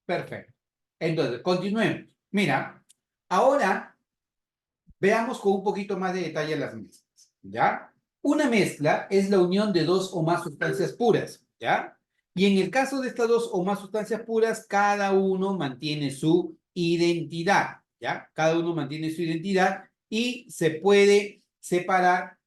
Perfecto. Entonces, continuemos. Mira, ahora veamos con un poquito más de detalle las mezclas, ¿ya? Una mezcla es la unión de dos o más sustancias puras, ¿ya? Y en el caso de estas dos o más sustancias puras, cada uno mantiene su identidad, ¿ya? Cada uno mantiene su identidad y se puede separar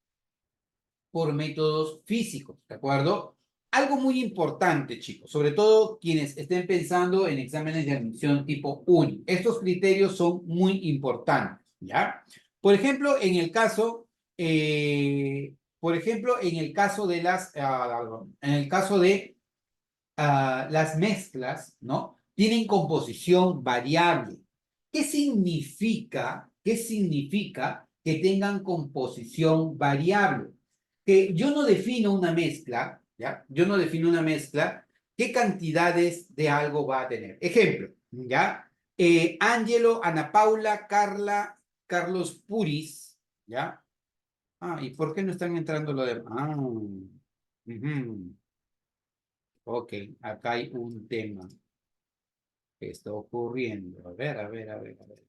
por métodos físicos, ¿de acuerdo? Algo muy importante, chicos, sobre todo quienes estén pensando en exámenes de admisión tipo UNI. Estos criterios son muy importantes, ¿ya? Por ejemplo, en el caso de las mezclas, ¿no? Tienen composición variable. ¿Qué significa? ¿Qué significa que tengan composición variable? Que yo no defino una mezcla, ¿ya? Yo no defino una mezcla, ¿qué cantidades de algo va a tener? Ejemplo, ¿ya? Ángelo, Ana Paula, Carla, Carlos Puris, ¿ya? Ah, ¿y por qué no están entrando lo de... Ah, ujú. Ok, acá hay un tema que está ocurriendo. A ver, a ver, a ver, a ver.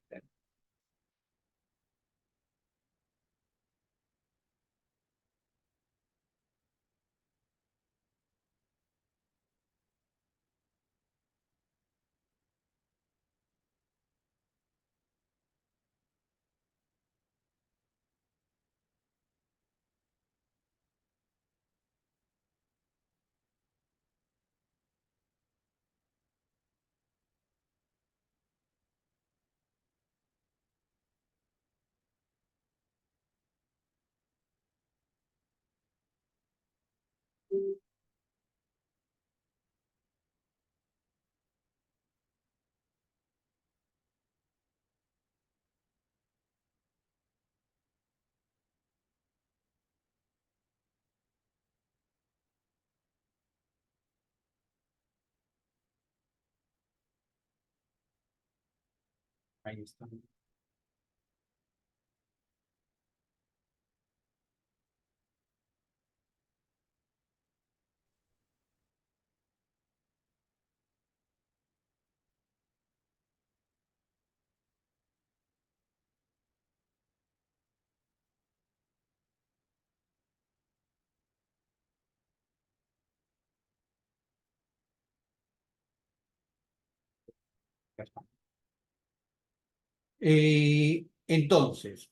Ahí está. Ya está. Entonces,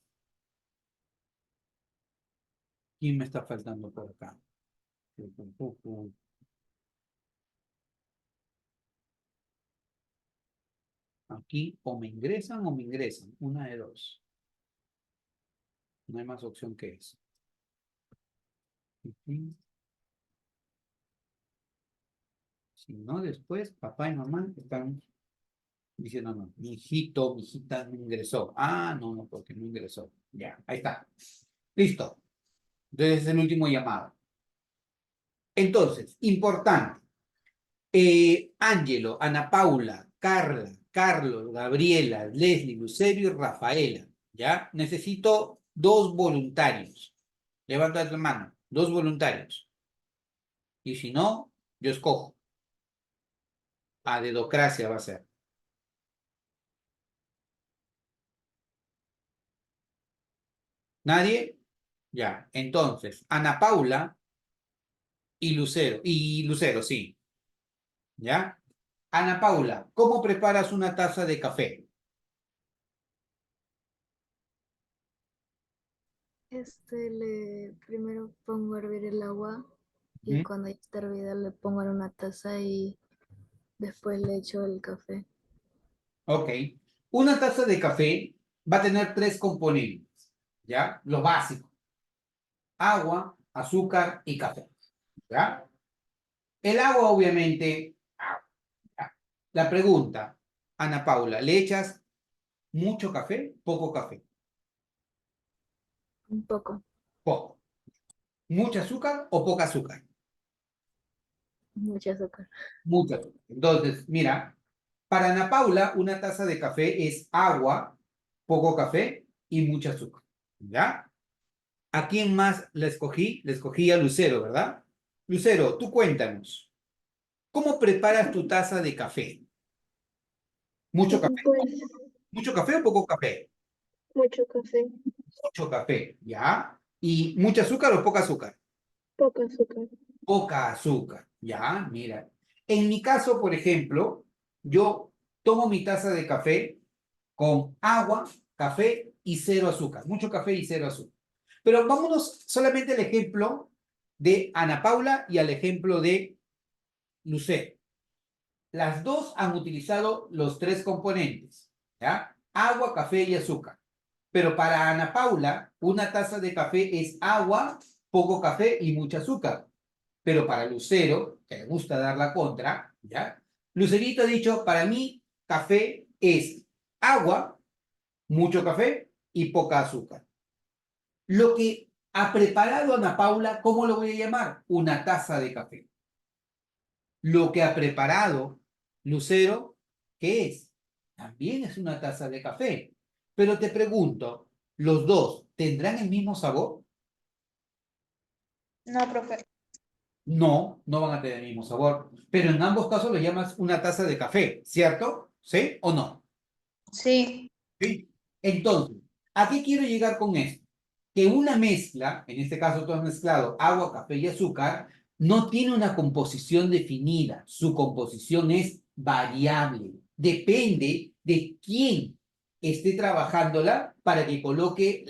¿quién me está faltando por acá? Aquí o me ingresan. Una de dos. No hay más opción que eso. Ujú. Si no, después papá y mamá están diciendo, no, mi hijito, mi hijita no ingresó. Ah, no, no, porque no ingresó. Ya, ahí está. Listo. Entonces es el último llamado. Entonces, importante. Ángelo, Ana Paula, Carla, Carlos, Gabriela, Leslie, Lucerio y Rafaela. ¿Ya? Necesito dos voluntarios. Levanta la mano. Dos voluntarios. Y si no, yo escojo. A dedocracia va a ser. ¿Nadie? Ya. Entonces, Ana Paula y Lucero. Y Lucero, sí. ¿Ya? Ana Paula, ¿cómo preparas una taza de café? Primero pongo a hervir el agua y ¿Mm? cuando ya está hervida le pongo en una taza y después le echo el café. Ok. Una taza de café va a tener tres componentes, ¿ya? Lo básico, agua, azúcar y café, ¿ya? El agua, obviamente, agua, ¿ya? La pregunta, Ana Paula, ¿le echas mucho café, poco café? Un poco, Poco. ¿Mucho azúcar o poca azúcar? mucho azúcar. Mucho azúcar. Entonces, mira, para Ana Paula, una taza de café es agua, poco café y mucho azúcar, ¿ya? ¿A quién más la escogí? Le escogí a Lucero, ¿verdad? Lucero, tú cuéntanos, ¿cómo preparas tu taza de café? Mucho café. Pues ¿Mucho café o poco café? mucho café, Mucho café, ¿ya? ¿Y mucho azúcar o poca azúcar? poco azúcar. Poca azúcar, ¿ya? Mira. En mi caso, por ejemplo, yo tomo mi taza de café con agua, café y cero azúcar. Mucho café y cero azúcar. Pero vámonos solamente al ejemplo de Ana Paula y al ejemplo de Lucero. Las dos han utilizado los tres componentes, ¿ya? Agua, café y azúcar. Pero para Ana Paula, una taza de café es agua, poco café y mucho azúcar. Pero para Lucero, que le gusta dar la contra, ¿ya? Lucerito ha dicho, para mí, café es agua, mucho café y poca azúcar. Lo que ha preparado Ana Paula, ¿cómo lo voy a llamar? Una taza de café. Lo que ha preparado Lucero, ¿qué es? También es una taza de café. Pero te pregunto, ¿los dos tendrán el mismo sabor? No, profe. No, no van a tener el mismo sabor. Pero en ambos casos lo llamas una taza de café, ¿cierto? ¿Sí o no? Sí. Sí. Entonces, ¿a qué quiero llegar con esto? Que una mezcla, en este caso tú has mezclado agua, café y azúcar, no tiene una composición definida. Su composición es variable. Depende de quién esté trabajándola para que coloque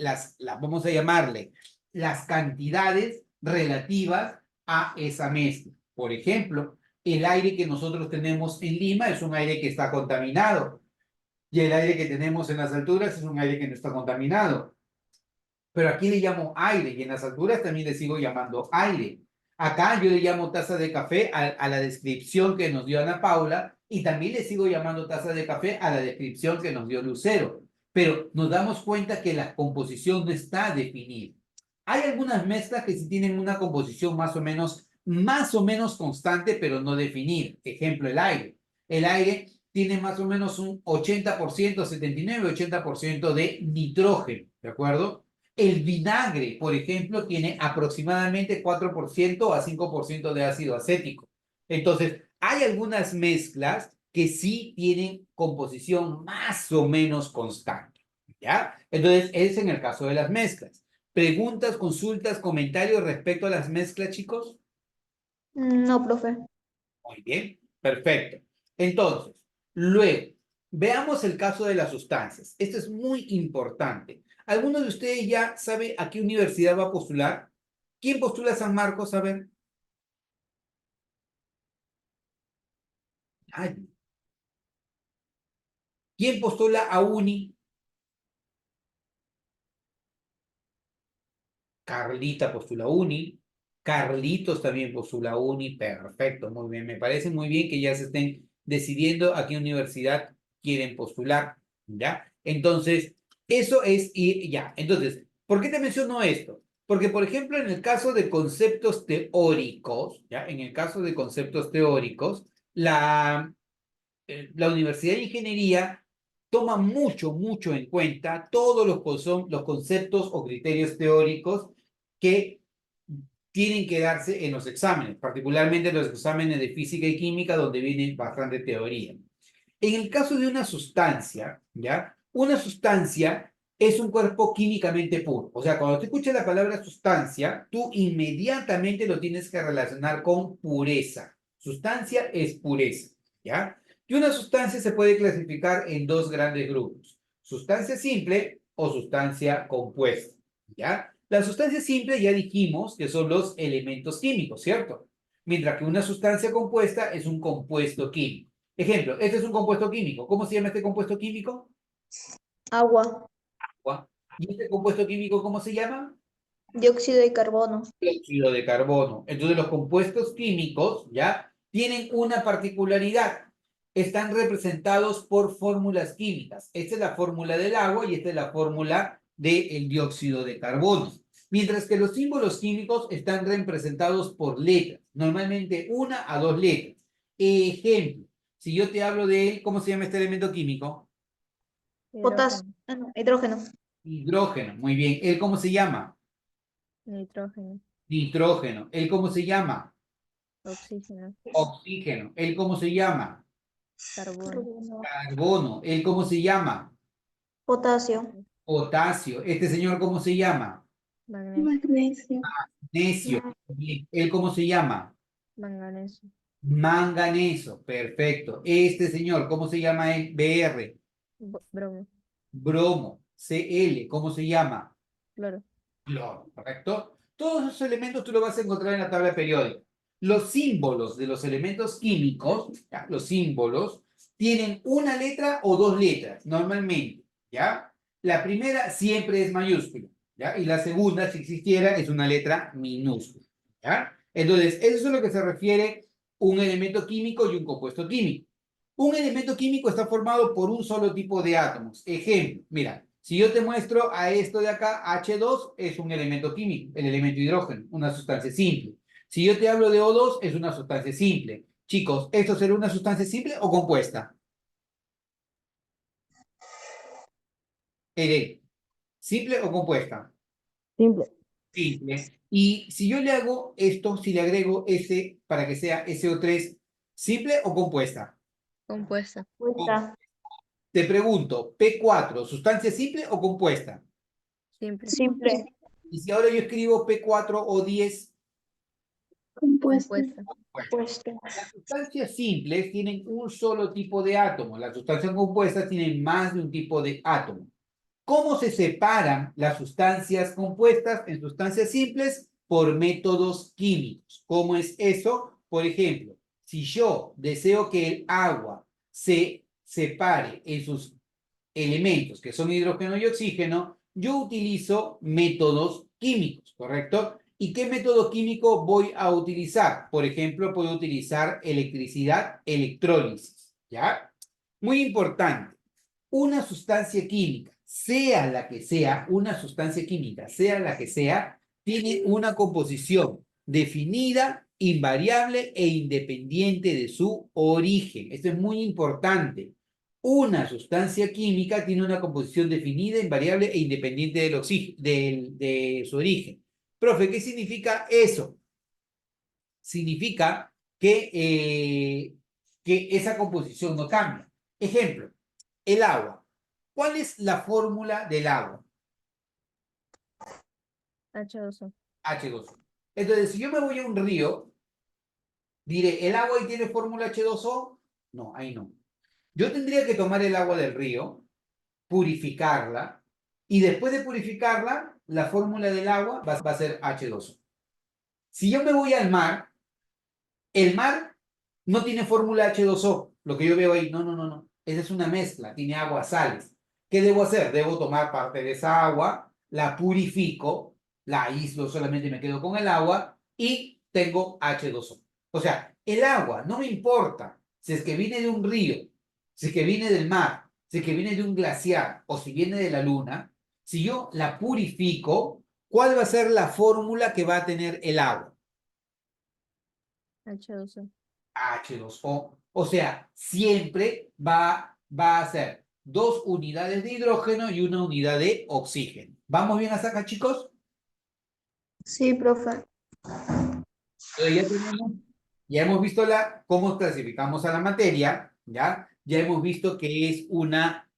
vamos a llamarle, las cantidades relativas a esa mezcla. Por ejemplo, el aire que nosotros tenemos en Lima es un aire que está contaminado y el aire que tenemos en las alturas es un aire que no está contaminado. Pero aquí le llamo aire y en las alturas también le sigo llamando aire. Acá yo le llamo taza de café a la descripción que nos dio Ana Paula y también le sigo llamando taza de café a la descripción que nos dio Lucero. Pero nos damos cuenta que la composición no está definida. Hay algunas mezclas que sí tienen una composición más o menos constante, pero no definida. Ejemplo, el aire. El aire tiene más o menos un 80%, 79-80% de nitrógeno, ¿de acuerdo? El vinagre, por ejemplo, tiene aproximadamente 4% a 5% de ácido acético. Entonces, hay algunas mezclas que sí tienen composición más o menos constante, ¿ya? Entonces, es en el caso de las mezclas. ¿Preguntas, consultas, comentarios respecto a las mezclas, chicos? No, profe. Muy bien, perfecto. Entonces, luego, veamos el caso de las sustancias. Esto es muy importante. ¿Alguno de ustedes ya sabe a qué universidad va a postular? ¿Quién postula a San Marcos? A ver. Ay. ¿Quién postula a Uni? Carlita postula Uni, Carlitos también postula Uni, perfecto, muy bien, me parece muy bien que ya se estén decidiendo a qué universidad quieren postular, ¿ya? Entonces, eso es, y ya, entonces, ¿por qué te menciono esto? Porque, por ejemplo, en el caso de conceptos teóricos, ¿ya? En el caso de conceptos teóricos, la Universidad de Ingeniería toma mucho en cuenta todos los conceptos o criterios teóricos que tienen que darse en los exámenes, particularmente los exámenes de física y química, donde viene bastante teoría. En el caso de una sustancia, ¿ya? Una sustancia es un cuerpo químicamente puro. O sea, cuando te escuchas la palabra sustancia, tú inmediatamente lo tienes que relacionar con pureza. Sustancia es pureza, ¿ya? Y una sustancia se puede clasificar en dos grandes grupos, sustancia simple o sustancia compuesta, ¿ya? La sustancia simple ya dijimos que son los elementos químicos, ¿cierto? Mientras que una sustancia compuesta es un compuesto químico. Ejemplo, este es un compuesto químico. ¿Cómo se llama este compuesto químico? Agua, Agua. ¿Y este compuesto químico cómo se llama? dióxido de carbono. Dióxido de carbono. Entonces los compuestos químicos, ¿ya? Tienen una particularidad. Están representados por fórmulas químicas. Esta es la fórmula del agua y esta es la fórmula del dióxido de carbono. Mientras que los símbolos químicos están representados por letras, normalmente una a dos letras. Ejemplo, si yo te hablo de él, ¿cómo se llama este elemento químico? Potasio. Hidrógeno, No, hidrógeno. Hidrógeno, muy bien. ¿Él cómo se llama? nitrógeno, Nitrógeno. ¿Él cómo se llama? oxígeno, Oxígeno. ¿Él cómo se llama? Carbono. Carbono. ¿Él cómo se llama? Potasio. Potasio. ¿Este señor cómo se llama? Magnesio. Magnesio. Bien. ¿Él cómo se llama? Manganeso. Manganeso. Perfecto. Este señor, ¿cómo se llama él? Br. Bromo. Bromo. Cl. ¿Cómo se llama? Cloro. Cloro. ¿Correcto? Todos esos elementos tú los vas a encontrar en la tabla periódica. Los símbolos de los elementos químicos, ¿ya? Los símbolos, tienen una letra o dos letras, normalmente, ¿ya? La primera siempre es mayúscula, ¿ya? Y la segunda, si existiera, es una letra minúscula, ¿ya? Entonces, eso es a lo que se refiere un elemento químico y un compuesto químico. Un elemento químico está formado por un solo tipo de átomos. Ejemplo, mira, si yo te muestro a esto de acá, H2 es un elemento químico, el elemento hidrógeno, una sustancia simple. Si yo te hablo de O2, es una sustancia simple. Chicos, ¿esto será una sustancia simple o compuesta? Ere, ¿simple o compuesta? Simple. Simple. Y si yo le hago esto, si le agrego S para que sea SO3, ¿simple o compuesta? Compuesta. Puesta. Te pregunto, P4, ¿sustancia simple o compuesta? Simple. Simple. Y si ahora yo escribo P4O10, Compuesta. Compuesta. Puesta. las sustancias simples tienen un solo tipo de átomo, las sustancias compuestas tienen más de un tipo de átomo. ¿Cómo se separan las sustancias compuestas en sustancias simples? Por métodos químicos. ¿Cómo es eso? Por ejemplo, si yo deseo que el agua se separe en sus elementos, que son hidrógeno y oxígeno, yo utilizo métodos químicos, ¿correcto? ¿Y qué método químico voy a utilizar? Por ejemplo, puedo utilizar electricidad, electrólisis, ¿ya? Muy importante, una sustancia química, sea la que sea, una sustancia química, sea la que sea, tiene una composición definida, invariable e independiente de su origen. Esto es muy importante. Una sustancia química tiene una composición definida, invariable e independiente de su origen. Profe, ¿qué significa eso? Significa que esa composición no cambia. Ejemplo, el agua. ¿Cuál es la fórmula del agua? H2O. H2O. Entonces, si yo me voy a un río, diré, ¿el agua ahí tiene fórmula H2O? No, ahí no. Yo tendría que tomar el agua del río, purificarla, y después de purificarla, la fórmula del agua va a ser H2O. Si yo me voy al mar, el mar no tiene fórmula H2O, lo que yo veo ahí. No, no, no, no. Esa es una mezcla, tiene agua, sales. ¿Qué debo hacer? Debo tomar parte de esa agua, la purifico, la aíslo, solamente me quedo con el agua y tengo H2O. O sea, el agua no me importa si es que viene de un río, si es que viene del mar, si es que viene de un glaciar o si viene de la luna. Si yo la purifico, ¿cuál va a ser la fórmula que va a tener el agua? H2O. H2O. O sea, siempre va a ser dos unidades de hidrógeno y una unidad de oxígeno. ¿Vamos bien hasta acá, chicos? Sí, profe. Ya hemos visto cómo clasificamos a la materia, ¿ya? Ya hemos visto que es una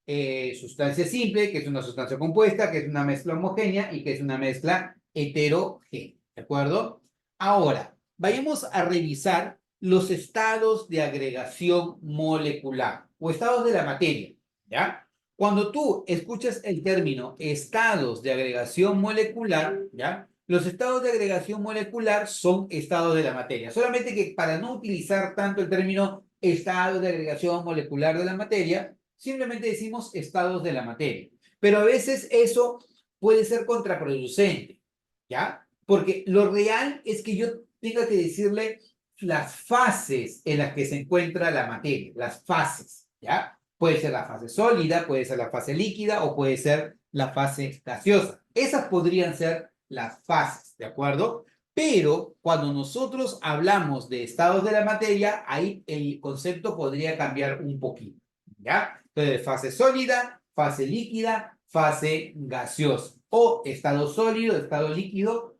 sustancia simple, que es una sustancia compuesta, que es una mezcla homogénea y que es una mezcla heterogénea, ¿de acuerdo? Ahora, vayamos a revisar los estados de agregación molecular o estados de la materia, ¿ya? Cuando tú escuchas el término estados de agregación molecular, ¿ya? Los estados de agregación molecular son estados de la materia. Solamente que para no utilizar tanto el término estado de agregación molecular de la materia, simplemente decimos estados de la materia. Pero a veces eso puede ser contraproducente, ¿ya? Porque lo real es que yo tenga que decirle las fases en las que se encuentra la materia, las fases, ¿ya? Puede ser la fase sólida, puede ser la fase líquida o puede ser la fase gaseosa. Esas podrían ser las fases, ¿de acuerdo? Pero cuando nosotros hablamos de estados de la materia, ahí el concepto podría cambiar un poquito, ¿ya? Entonces, fase sólida, fase líquida, fase gaseosa, o estado sólido, estado líquido,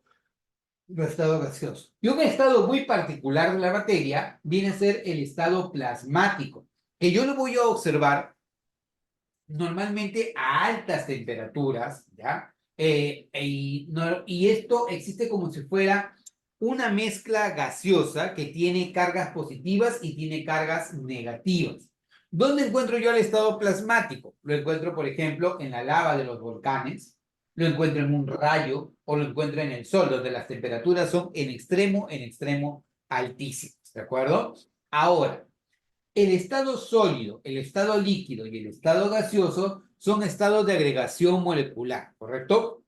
o estado gaseoso. Y un estado muy particular de la materia viene a ser el estado plasmático. que yo lo voy a observar normalmente a altas temperaturas, ¿ya? Y esto existe como si fuera una mezcla gaseosa que tiene cargas positivas y tiene cargas negativas. ¿Dónde encuentro yo el estado plasmático? Lo encuentro, por ejemplo, en la lava de los volcanes, lo encuentro en un rayo o lo encuentro en el sol, donde las temperaturas son en extremo altísimas, ¿de acuerdo? Ahora, el estado sólido, el estado líquido y el estado gaseoso son estados de agregación molecular, ¿correcto?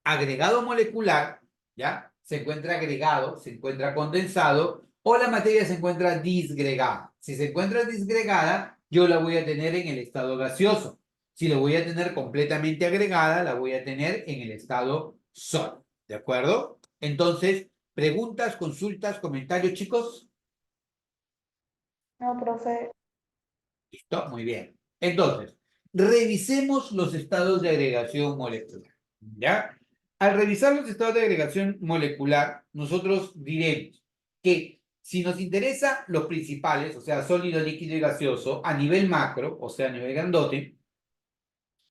Agregado molecular, ¿ya? Se encuentra agregado, se encuentra condensado o la materia se encuentra disgregada. Si se encuentra disgregada, yo la voy a tener en el estado gaseoso. Si la voy a tener completamente agregada, la voy a tener en el estado sólido, ¿de acuerdo? Entonces, preguntas, consultas, comentarios, chicos. No, profe. ¿Listo? Muy bien. Entonces, revisemos los estados de agregación molecular. ¿Ya? Al revisar los estados de agregación molecular, nosotros diremos que si nos interesa los principales, o sea, sólido, líquido y gaseoso, a nivel macro, o sea, a nivel grandote,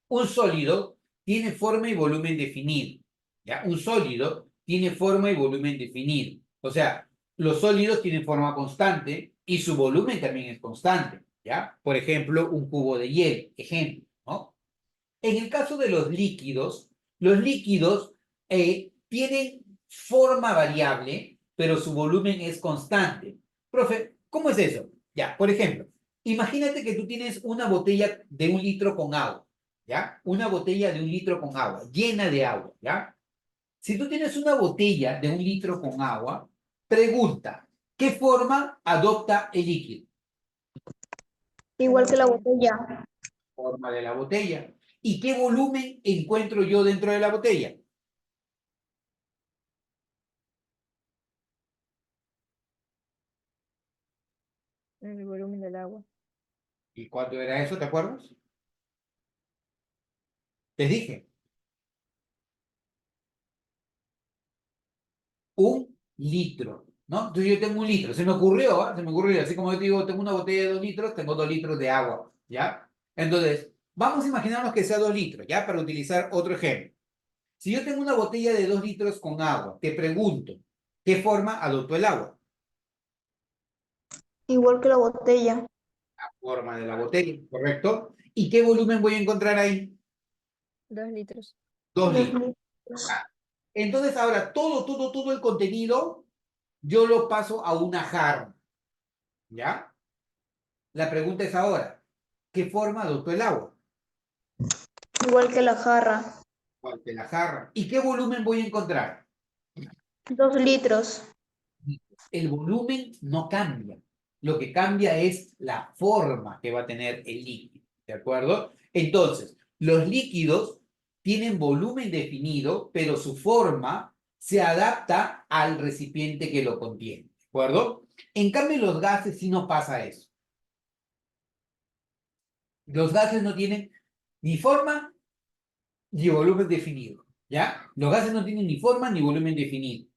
un sólido tiene forma y volumen definido. ¿Ya? Un sólido tiene forma y volumen definido. O sea, los sólidos tienen forma constante y su volumen también es constante. ¿Ya? Por ejemplo, un cubo de hielo, ejemplo, ¿no? En el caso de los líquidos tienen forma variable, pero su volumen es constante. Profe, ¿cómo es eso? Ya, por ejemplo, imagínate que tú tienes una botella de 1 litro con agua, ¿ya? Una botella de 1 litro con agua, llena de agua, ¿ya? Si tú tienes una botella de 1 litro con agua, pregunta, ¿qué forma adopta el líquido? Igual que la botella. Forma de la botella. ¿Y qué volumen encuentro yo dentro de la botella? El volumen del agua. ¿Y cuánto era eso? ¿Te acuerdas? Les dije, 1 litro, ¿no? Entonces yo tengo 1 litro. Se me ocurrió, ¿ah? Se me ocurrió. Así como yo te digo, tengo una botella de 2 litros, tengo 2 litros de agua, ¿ya? Entonces, vamos a imaginarnos que sea 2 litros, ¿ya? Para utilizar otro ejemplo. Si yo tengo una botella de 2 litros con agua, te pregunto, ¿qué forma adoptó el agua? Igual que la botella. Forma de la botella, ¿correcto? ¿Y qué volumen voy a encontrar ahí? 2 litros. 2 litros. 2 litros. Entonces ahora todo el contenido yo lo paso a una jarra, ¿ya? La pregunta es ahora, ¿qué forma adoptó el agua? Igual que la jarra. ¿Cuál de la jarra? ¿Y qué volumen voy a encontrar? 2 litros. El volumen no cambia. Lo que cambia es la forma que va a tener el líquido, ¿de acuerdo? Entonces, los líquidos tienen volumen definido, pero su forma se adapta al recipiente que lo contiene, ¿de acuerdo? En cambio, los gases sí no pasa eso. Los gases no tienen ni forma ni volumen definido, ¿ya? Los gases no tienen ni forma ni volumen definido.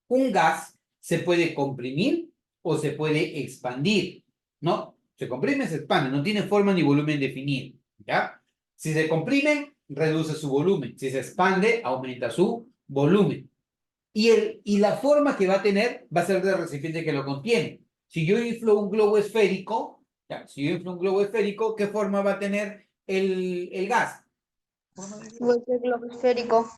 Un gas se puede comprimir o se puede expandir, ¿no? Se comprime, se expande, no tiene forma ni volumen definido, ¿ya? Si se comprime, reduce su volumen. Si se expande, aumenta su volumen. Y la forma que va a tener va a ser del recipiente que lo contiene. Si yo inflo un globo esférico, ¿ya? Si yo inflo un globo esférico, ¿qué forma va a tener el gas? Forma de globo Igual que el globo esférico.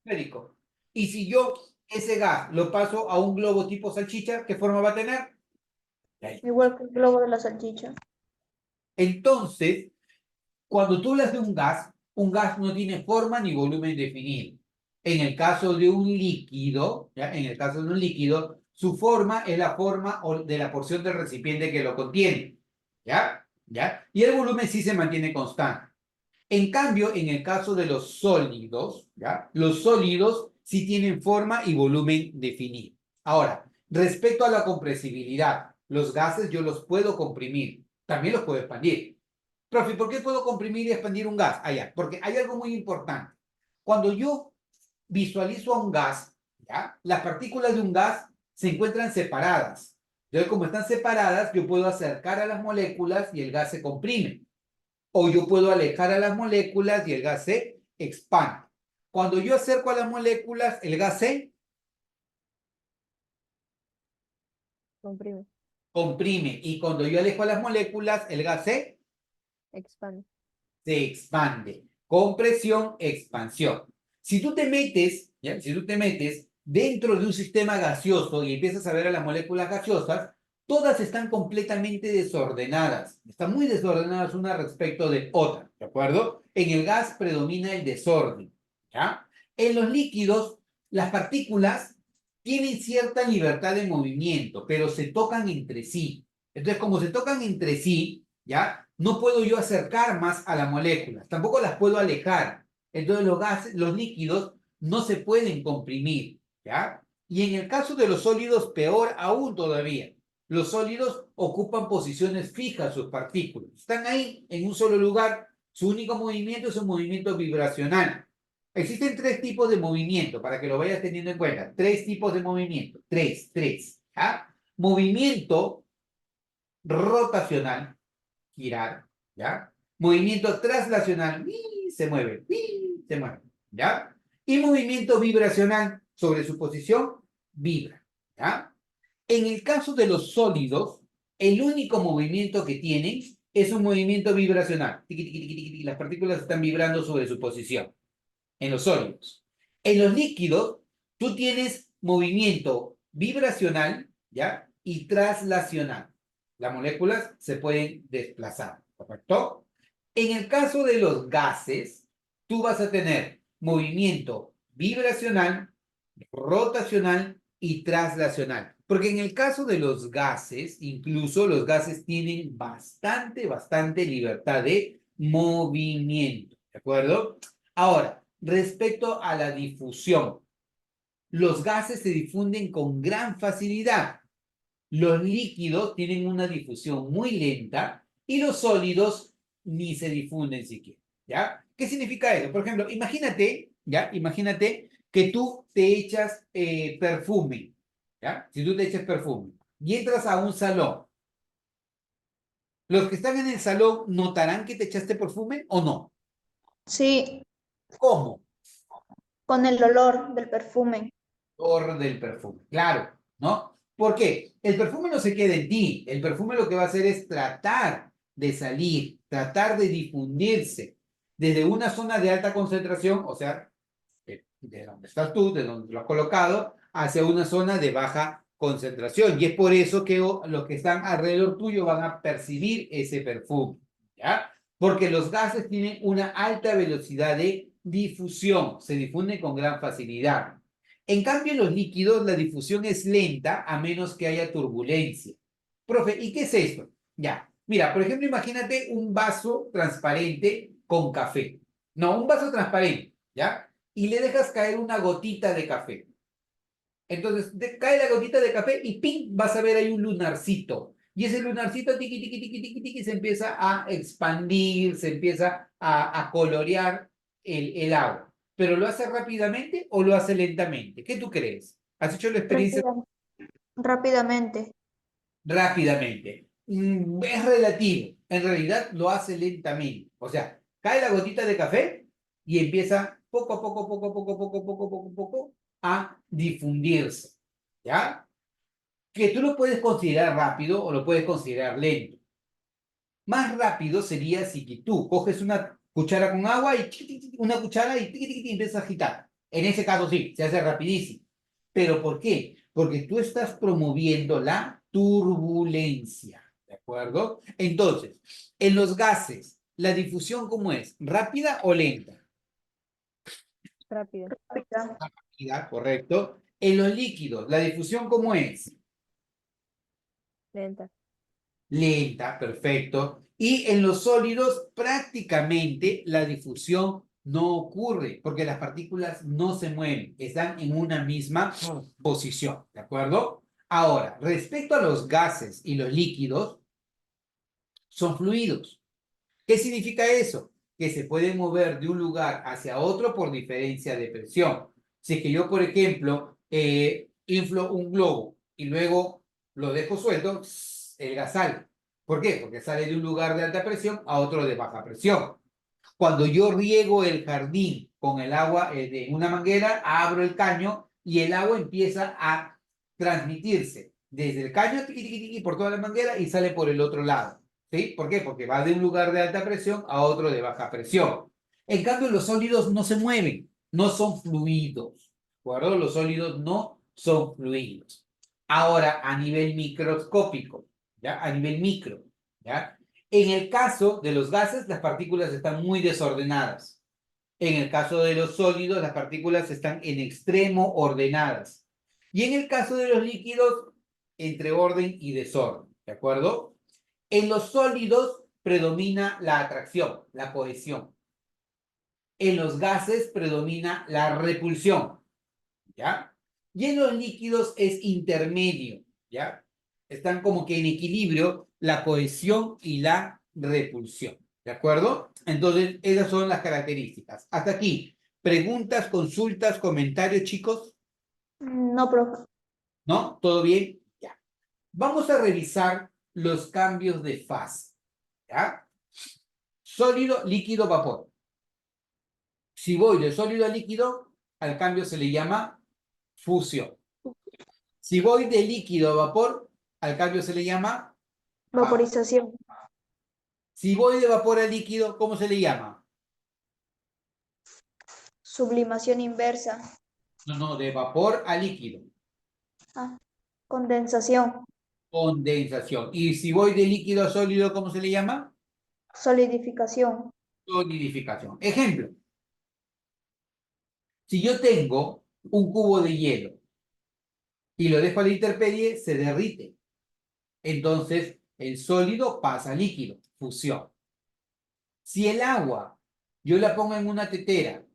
esférico. Y si yo ese gas lo paso a un globo tipo salchicha, ¿qué forma va a tener? Ahí. Igual que el globo de la salchicha. Entonces, cuando tú hablas de un gas no tiene forma ni volumen definido. En el caso de un líquido, ¿ya? En el caso de un líquido, su forma es la forma de la porción del recipiente que lo contiene, ¿ya? ¿Ya? Y el volumen sí se mantiene constante. En cambio, en el caso de los sólidos, ¿ya? Los sólidos sí tienen forma y volumen definido. Ahora, respecto a la compresibilidad, los gases yo los puedo comprimir, también los puedo expandir. Profe, ¿por qué puedo comprimir y expandir un gas? Allá, porque hay algo muy importante. Cuando yo visualizo a un gas, ¿ya? Las partículas de un gas se encuentran separadas. Entonces, como están separadas, yo puedo acercar a las moléculas y el gas se comprime. O yo puedo alejar a las moléculas y el gas se expande. Cuando yo acerco a las moléculas, el gas se Comprime. comprime. Y cuando yo alejo a las moléculas, el gas Expande. se expande. Compresión, expansión. Si tú te metes, ¿ya? Si tú te metes dentro de un sistema gaseoso y empiezas a ver a las moléculas gaseosas, todas están completamente desordenadas. Están muy desordenadas una respecto de otra, ¿de acuerdo? En el gas predomina el desorden, ¿ya? En los líquidos, las partículas tienen cierta libertad de movimiento, pero se tocan entre sí. Entonces, como se tocan entre sí, ¿ya? No puedo yo acercar más a las moléculas, tampoco las puedo alejar. Entonces, los gases, los líquidos no se pueden comprimir, ¿ya? Y en el caso de los sólidos, peor aún todavía. Los sólidos ocupan posiciones fijas sus partículas. Están ahí en un solo lugar. Su único movimiento es un movimiento vibracional. Existen tres tipos de movimiento, para que lo vayas teniendo en cuenta. Tres tipos de movimiento. Tres. ¿Ya? Movimiento rotacional, girar, ¿ya? Movimiento traslacional, se mueve, ¿ya? Y movimiento vibracional, sobre su posición, vibra, ¿ya? En el caso de los sólidos, el único movimiento que tienen es un movimiento vibracional. Tiqui, tiqui, tiqui, tiqui, tiqui. Las partículas están vibrando sobre su posición, en los sólidos. En los líquidos, tú tienes movimiento vibracional, ¿ya? Y traslacional. Las moléculas se pueden desplazar, ¿correcto? En el caso de los gases, tú vas a tener movimiento vibracional, rotacional y traslacional. Porque en el caso de los gases, incluso los gases tienen bastante libertad de movimiento, ¿de acuerdo? Ahora, respecto a la difusión, los gases se difunden con gran facilidad. Los líquidos tienen una difusión muy lenta y los sólidos ni se difunden siquiera, ¿ya? ¿Qué significa eso? Por ejemplo, imagínate, ¿ya? Imagínate que tú te echas perfume, ¿ya? Si tú te echas perfume y entras a un salón, ¿los que están en el salón notarán que te echaste perfume o no? Sí, ¿Cómo? con el olor del perfume. Olor del perfume, claro, ¿no? ¿Por qué? El perfume no se queda en ti, el perfume lo que va a hacer es tratar de salir, tratar de difundirse desde una zona de alta concentración, o sea, de donde estás tú, de donde lo has colocado, hacia una zona de baja concentración. Y es por eso que los que están alrededor tuyo van a percibir ese perfume, ¿ya? Porque los gases tienen una alta velocidad de difusión, se difunden con gran facilidad. En cambio, en los líquidos la difusión es lenta a menos que haya turbulencia. Profe, ¿y qué es esto? Ya, mira, por ejemplo, imagínate un vaso transparente con café. No, un vaso transparente, ¿ya? Y le dejas caer una gotita de café. Entonces, cae la gotita de café y ¡ping! Vas a ver ahí un lunarcito. Y ese lunarcito, tiqui, tiqui, tiqui, tiqui, tiqui, se empieza a expandir, se empieza a colorear el agua. ¿Pero lo hace rápidamente o lo hace lentamente? ¿Qué tú crees? ¿Has hecho la experiencia Rápidamente. rápidamente? Es relativo. En realidad lo hace lentamente. O sea, cae la gotita de café y empieza poco a poco a difundirse. ¿Ya? Que tú lo puedes considerar rápido o lo puedes considerar lento. Más rápido sería si que tú coges una cuchara con agua y una cuchara y empiezas a agitar. En ese caso sí, se hace rapidísimo. ¿Pero por qué? Porque tú estás promoviendo la turbulencia, ¿de acuerdo? Entonces, en los gases, ¿la difusión cómo es? ¿Rápida o lenta? Rápido. Rápida. Rápida, correcto. En los líquidos, ¿la difusión cómo es? Lenta. Lenta, perfecto. Y en los sólidos prácticamente la difusión no ocurre porque las partículas no se mueven, están en una misma posición, ¿de acuerdo? Ahora, respecto a los gases y los líquidos, son fluidos. ¿Qué significa eso? Que se pueden mover de un lugar hacia otro por diferencia de presión. Si es que yo, por ejemplo, inflo un globo y luego lo dejo suelto, el gas sale. ¿Por qué? Porque sale de un lugar de alta presión a otro de baja presión. Cuando yo riego el jardín con el agua en una manguera, abro el caño y el agua empieza a transmitirse desde el caño tiqui, tiqui, tiqui, por toda la manguera y sale por el otro lado. ¿Sí? ¿Por qué? Porque va de un lugar de alta presión a otro de baja presión. En cambio, los sólidos no se mueven, no son fluidos. ¿De acuerdo? Los sólidos no son fluidos. Ahora, a nivel microscópico, ¿ya? A nivel micro, ¿ya? En el caso de los gases, las partículas están muy desordenadas. En el caso de los sólidos, las partículas están en extremo ordenadas. Y en el caso de los líquidos, entre orden y desorden. ¿De acuerdo? En los sólidos predomina la atracción, la cohesión. En los gases predomina la repulsión. ¿Ya? Y en los líquidos es intermedio. ¿Ya? Están como que en equilibrio la cohesión y la repulsión. ¿De acuerdo? Entonces, esas son las características. Hasta aquí. ¿Preguntas, consultas, comentarios, chicos? No, profe. ¿No? ¿Todo bien? Ya. Vamos a revisar los cambios de fase. ¿Ya? Sólido, líquido, vapor. Si voy de sólido a líquido, al cambio se le llama fusión. Si voy de líquido a vapor, al cambio se le llama Vaporización. Si voy de vapor a líquido, ¿cómo se le llama? Sublimación inversa. No, de vapor a líquido. Ah, condensación. Condensación. Y si voy de líquido a sólido, ¿cómo se le llama? Solidificación. Solidificación. Ejemplo. Si yo tengo un cubo de hielo y lo dejo a la intemperie, se derrite. Entonces, el sólido pasa a líquido, fusión. Si el agua yo la pongo en una tetera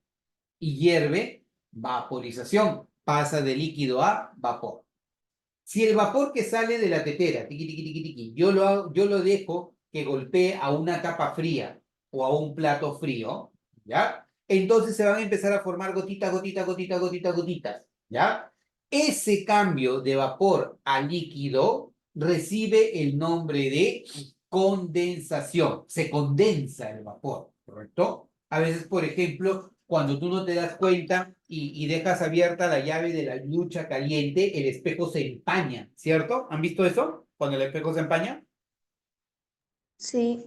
y hierve, vaporización, pasa de líquido a vapor. Si el vapor que sale de la tetera, tiqui, tiqui, tiqui, tiqui, yo lo dejo que golpee a una tapa fría o a un plato frío, ¿ya? Entonces se van a empezar a formar gotitas, gotitas, gotitas, gotitas, gotitas, ¿ya? Ese cambio de vapor a líquido recibe el nombre de condensación. Se condensa el vapor, ¿correcto? A veces, por ejemplo, cuando tú no te das cuenta y dejas abierta la llave de la ducha caliente, el espejo se empaña, ¿cierto? ¿Han visto eso? Cuando el espejo se empaña, Sí.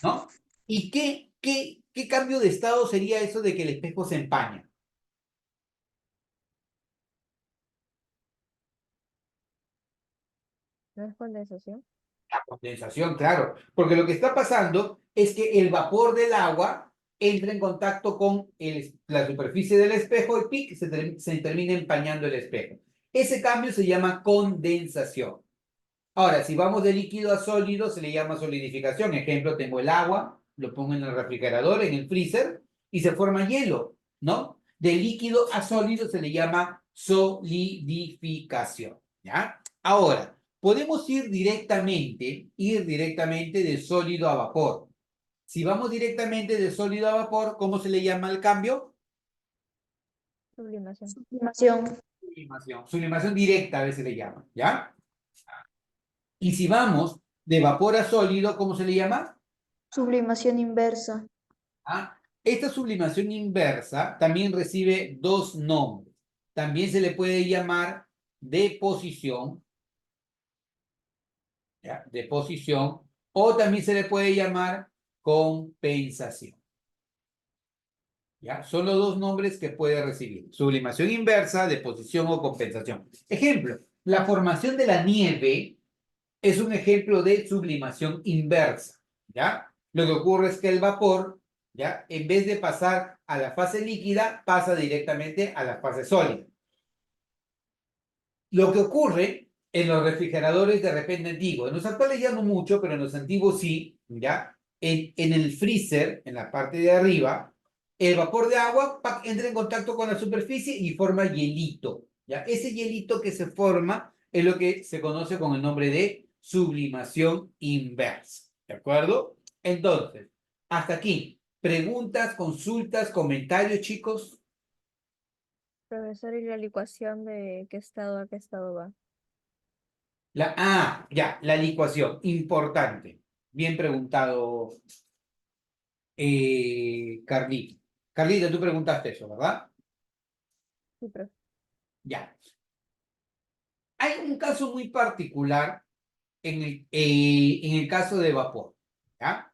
¿no? ¿Y qué cambio de estado sería eso de que el espejo se empaña? ¿No es condensación? La condensación, claro, porque lo que está pasando es que el vapor del agua entra en contacto con la superficie del espejo y ¡pic! Se termina empañando el espejo. Ese cambio se llama condensación. Ahora, si vamos de líquido a sólido, se le llama solidificación. Ejemplo, tengo el agua, lo pongo en el refrigerador, en el freezer, y se forma hielo, ¿no? De líquido a sólido se le llama solidificación, ¿ya? Ahora, podemos ir directamente de sólido a vapor. Si vamos directamente de sólido a vapor, ¿cómo se le llama el cambio? Sublimación. Sublimación. Sublimación. Sublimación directa a veces le llama, ¿ya? Y si vamos de vapor a sólido, ¿cómo se le llama? Sublimación inversa. ¿Ah? Esta sublimación inversa también recibe dos nombres. También se le puede llamar deposición, ¿ya? Deposición, o también se le puede llamar compensación. ¿Ya? Son los dos nombres que puede recibir. Sublimación inversa, deposición o compensación. Ejemplo, la formación de la nieve es un ejemplo de sublimación inversa, ¿ya? Lo que ocurre es que el vapor, ¿ya? En vez de pasar a la fase líquida, pasa directamente a la fase sólida. Lo que ocurre en los refrigeradores de repente antiguos, en los actuales ya no mucho, pero en los antiguos sí, ¿ya? En el freezer, en la parte de arriba, el vapor de agua entra en contacto con la superficie y forma hielito, ¿ya? Ese hielito que se forma es lo que se conoce con el nombre de sublimación inversa, ¿de acuerdo? Entonces, hasta aquí, preguntas, consultas, comentarios, chicos. Profesor, ¿y la licuación de qué estado a qué estado va? Ya, la licuación, importante. Bien preguntado, Carlita. Carlita, tú preguntaste eso, ¿verdad? Sí, profe. Ya. Hay un caso muy particular en el caso de vapor, ¿ya?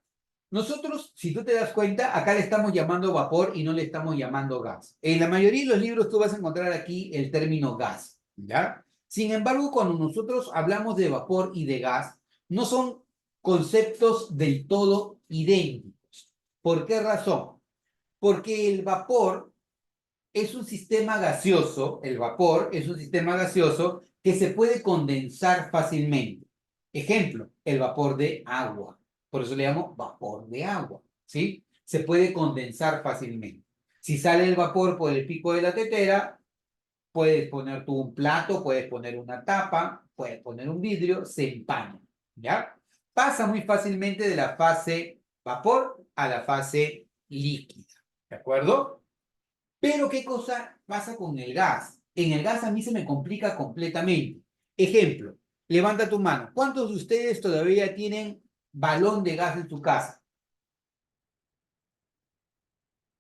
Nosotros, si tú te das cuenta, acá le estamos llamando vapor y no le estamos llamando gas. En la mayoría de los libros tú vas a encontrar aquí el término gas, ¿ya? Sin embargo, cuando nosotros hablamos de vapor y de gas, no son conceptos del todo idénticos. ¿Por qué razón? Porque el vapor es un sistema gaseoso, el vapor es un sistema gaseoso que se puede condensar fácilmente. Ejemplo, el vapor de agua. Por eso le llamo vapor de agua, ¿sí? Se puede condensar fácilmente. Si sale el vapor por el pico de la tetera, puedes poner tú un plato, puedes poner una tapa, puedes poner un vidrio, se empaña, ¿ya? Pasa muy fácilmente de la fase vapor a la fase líquida, ¿de acuerdo? Pero ¿qué cosa pasa con el gas? En el gas a mí se me complica completamente. Ejemplo, levanta tu mano. ¿Cuántos de ustedes todavía tienen balón de gas en su casa?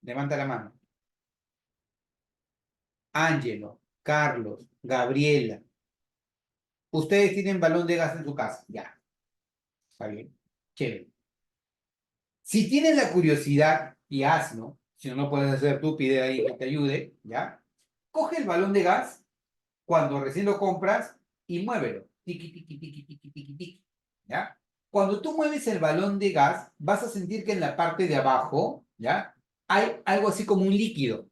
Levanta la mano. Ángelo, Carlos, Gabriela. ¿Ustedes tienen balón de gas en su casa? Ya, está bien. Chévere. Si tienes la curiosidad, y hazlo, si no lo puedes hacer tú, pide a alguien que te ayude, ¿ya? Coge el balón de gas cuando recién lo compras y muévelo. Tiqui, tiqui, tiqui, tiqui, tiqui, tiqui. ¿Ya? Cuando tú mueves el balón de gas, vas a sentir que en la parte de abajo, ¿ya? Hay algo así como un líquido,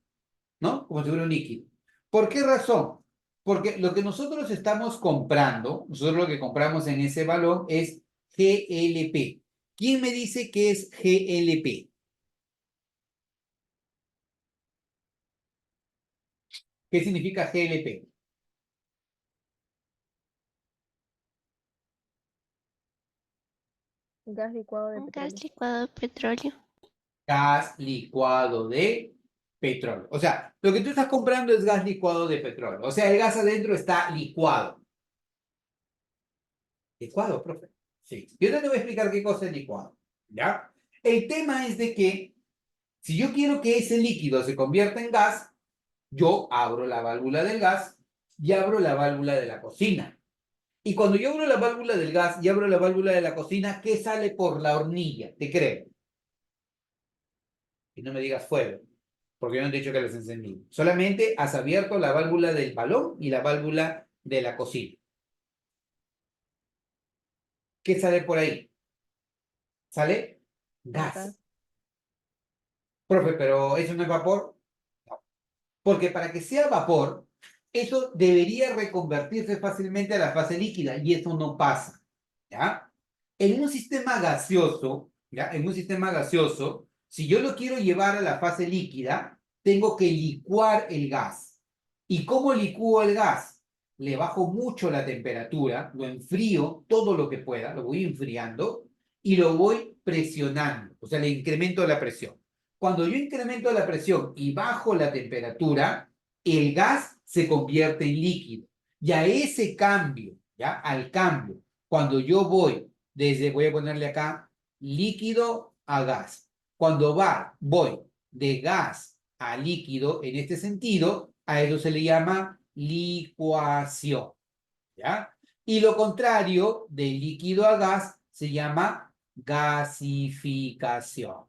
¿no? Como si fuera un líquido. ¿Por qué razón? Porque lo que nosotros estamos comprando, nosotros lo que compramos en ese balón es GLP. ¿Quién me dice qué es GLP? ¿Qué significa GLP? Gas licuado de Un gas petróleo. licuado de petróleo. Gas licuado de petróleo. O sea, lo que tú estás comprando es gas licuado de petróleo. O sea, el gas adentro está licuado. ¿Licuado, profe? Sí. Yo te voy a explicar qué cosa es licuado. ¿Ya? El tema es de que si yo quiero que ese líquido se convierta en gas, yo abro la válvula del gas y abro la válvula de la cocina. Y cuando yo abro la válvula del gas y abro la válvula de la cocina, ¿qué sale por la hornilla? Te creo. Y no me digas fuego, porque yo no te he dicho que las encendí. Solamente has abierto la válvula del balón y la válvula de la cocina. ¿Qué sale por ahí? ¿Sale? Gas. Gas. Profe, pero ¿eso no es vapor? No. Porque para que sea vapor, eso debería reconvertirse fácilmente a la fase líquida y eso no pasa. ¿Ya? En un sistema gaseoso, ¿ya? En un sistema gaseoso, si yo lo quiero llevar a la fase líquida, tengo que licuar el gas. ¿Y cómo licúo el gas? Le bajo mucho la temperatura, lo enfrío todo lo que pueda, lo voy enfriando y lo voy presionando, o sea, le incremento la presión. Cuando yo incremento la presión y bajo la temperatura, el gas se convierte en líquido. Y a ese cambio, ¿ya? Al cambio, cuando yo voy a ponerle acá, líquido a gas. Cuando voy de gas a líquido, en este sentido, a eso se le llama licuación, ¿ya? Y lo contrario de líquido a gas se llama gasificación,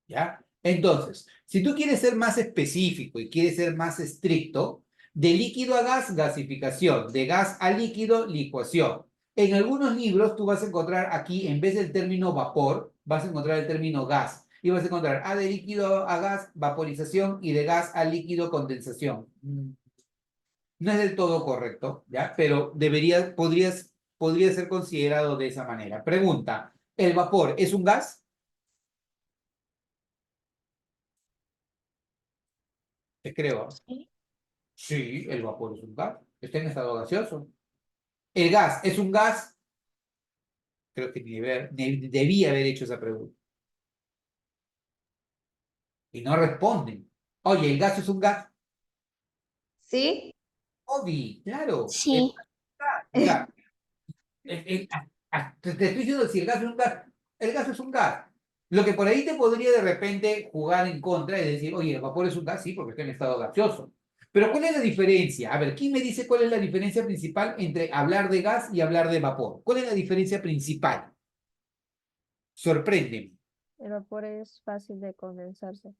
¿ya? Entonces, si tú quieres ser más específico y quieres ser más estricto, de líquido a gas, gasificación, de gas a líquido, licuación. En algunos libros tú vas a encontrar aquí, en vez del término vapor, vas a encontrar el término gas. Y vas a encontrar de líquido a gas, vaporización, y de gas a líquido, condensación. No es del todo correcto, ¿ya? Pero podría ser considerado de esa manera. Pregunta, ¿el vapor es un gas? Te creo. Sí. Sí, el vapor es un gas. Está en estado gaseoso. ¿El gas es un gas? Creo que debía haber hecho esa pregunta. Y no responden. Oye, ¿el gas es un gas? ¿Sí? Obvio, claro. Sí. O sea, te estoy diciendo si el gas es un gas, el gas es un gas. Lo que por ahí te podría de repente jugar en contra es decir, oye, el vapor es un gas, sí, porque está en estado gaseoso. Pero ¿cuál es la diferencia? A ver, ¿quién me dice cuál es la diferencia principal entre hablar de gas y hablar de vapor? ¿Cuál es la diferencia principal? Sorpréndeme. El vapor es fácil de condensarse.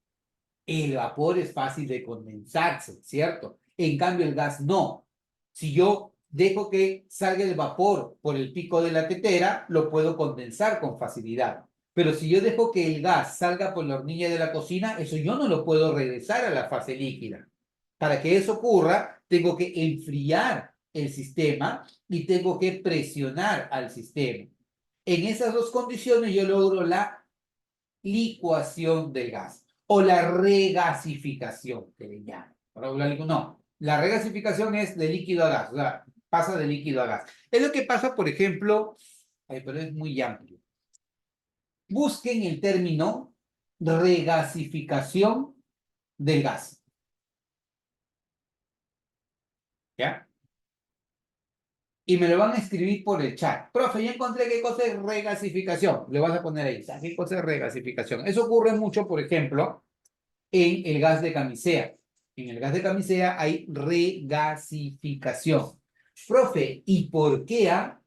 El vapor es fácil de condensarse, ¿cierto? En cambio, el gas no. Si yo dejo que salga el vapor por el pico de la tetera, lo puedo condensar con facilidad. Pero si yo dejo que el gas salga por la hornilla de la cocina, eso yo no lo puedo regresar a la fase líquida. Para que eso ocurra, tengo que enfriar el sistema y tengo que presionar al sistema. En esas dos condiciones yo logro la licuación del gas o la regasificación, que le llaman. No, la regasificación es de líquido a gas, o sea, pasa de líquido a gas. Es lo que pasa, por ejemplo, pero es muy amplio. Busquen el término regasificación del gas. ¿Ya? Y me lo van a escribir por el chat. Profe, ya encontré qué cosa es regasificación. Le vas a poner ahí, ¿sabes qué cosa es regasificación? Eso ocurre mucho, por ejemplo, en el gas de camisea. En el gas de camisea hay regasificación. Profe, ¿y por qué A?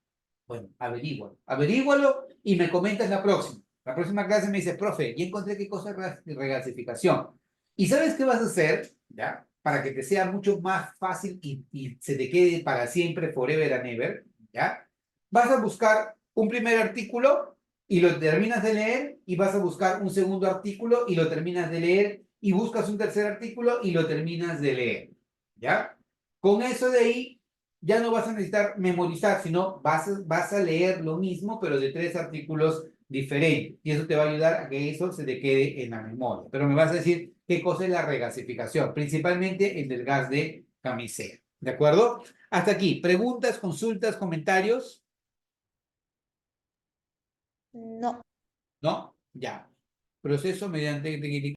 Bueno, averígualo. Averígualo y me comentas la próxima. La próxima clase me dice, profe, ya encontré qué cosa es regasificación. ¿Y sabes qué vas a hacer? ¿Ya? Para que te sea mucho más fácil y se te quede para siempre, forever and ever. ¿Ya? Vas a buscar un primer artículo y lo terminas de leer y vas a buscar un segundo artículo y lo terminas de leer y buscas un tercer artículo y lo terminas de leer. ¿Ya? Con eso de ahí ya no vas a necesitar memorizar, sino vas a leer lo mismo, pero de 3 artículos diferentes. Y eso te va a ayudar a que eso se te quede en la memoria. Pero me vas a decir qué cosa es la regasificación, principalmente el del gas de camisea. ¿De acuerdo? Hasta aquí. ¿Preguntas, consultas, comentarios? No. ¿No? Ya. Proceso mediante